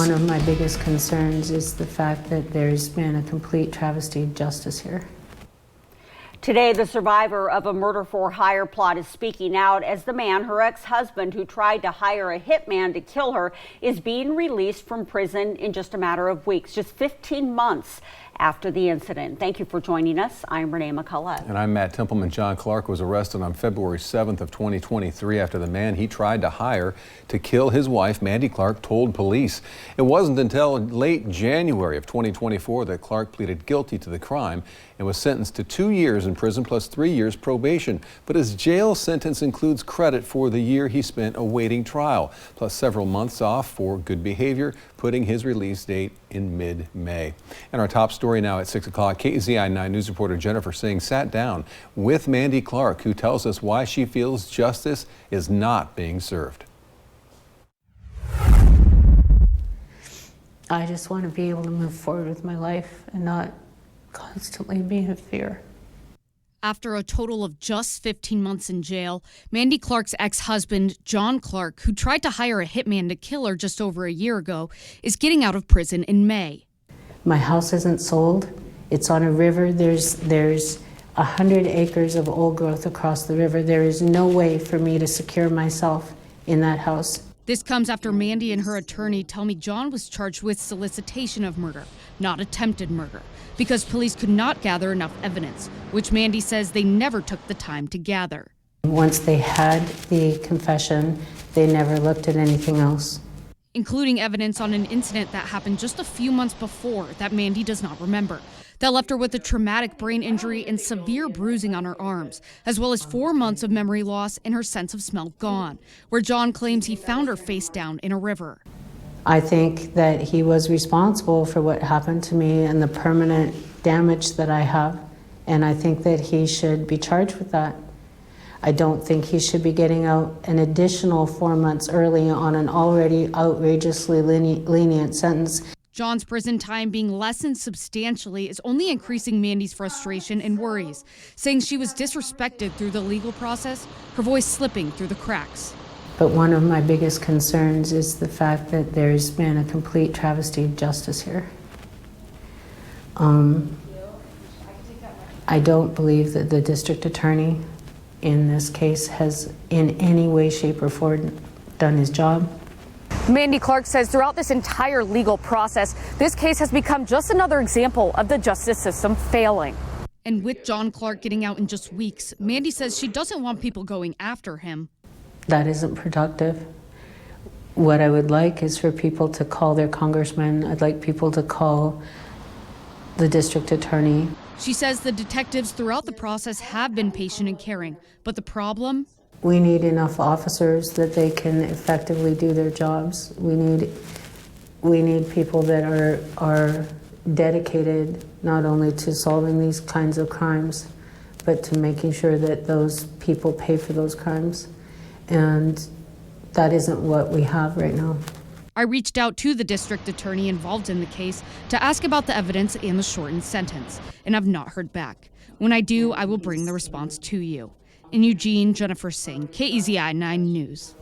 One of my biggest concerns is the fact that there's been a complete travesty of justice here. Today, the survivor of a murder-for-hire plot is speaking out as the man, her ex-husband, who tried to hire a hitman to kill her, is being released from prison in just a matter of weeks, just 15 months after the incident. Thank you for joining us. I'm Renee McCullough. And I'm Matt Templeman. John Clarke was arrested on February 7th of 2023 after the man he tried to hire to kill his wife, Mandy Clarke, told police. It wasn't until late January of 2024 that Clarke pleaded guilty to the crime and was sentenced to 2 years in prison plus 3 years probation. But his jail sentence includes credit for the year he spent awaiting trial, plus several months off for good behavior, putting his release date in mid-May. And our top story now at 6 o'clock, KZI 9 News reporter Jennifer Singh sat down with Mandy Clarke, who tells us why she feels justice is not being served. I just want to be able to move forward with my life and not constantly be in fear. After a total of just 15 months in jail, Mandy Clarke's ex-husband, John Clarke, who tried to hire a hitman to kill her just over a year ago, is getting out of prison in May. My house isn't sold. It's on a river. There's 100 acres of old growth across the river. There is no way for me to secure myself in that house. This comes after Mandy and her attorney tell me John was charged with solicitation of murder, not attempted murder, because police could not gather enough evidence, which Mandy says they never took the time to gather. Once they had the confession, they never looked at anything else, including evidence on an incident that happened just a few months before that Mandy does not remember, that left her with a traumatic brain injury and severe bruising on her arms, as well as 4 months of memory loss and her sense of smell gone, where John claims he found her face down in a river. I think that he was responsible for what happened to me and the permanent damage that I have, and I think that he should be charged with that. I don't think he should be getting out an additional 4 months early on an already outrageously lenient sentence. John's prison time being lessened substantially is only increasing Mandy's frustration and worries, saying she was disrespected through the legal process, her voice slipping through the cracks. But one of my biggest concerns is the fact that there's been a complete travesty of justice here. I don't believe that the district attorney in this case has in any way, shape, or form done his job. Mandy Clarke says throughout this entire legal process, this case has become just another example of the justice system failing. And with John Clarke getting out in just weeks, Mandy says she doesn't want people going after him. That isn't productive. What I would like is for people to call their congressman. I'd like people to call the district attorney. She says the detectives throughout the process have been patient and caring, but the problem? We need enough officers that they can effectively do their jobs. We need people that are dedicated not only to solving these kinds of crimes, but to making sure that those people pay for those crimes. And that isn't what we have right now. I reached out to the district attorney involved in the case to ask about the evidence and the shortened sentence, and I've not heard back. When I do, I will bring the response to you. In Eugene, Jennifer Singh, KZI 9 News.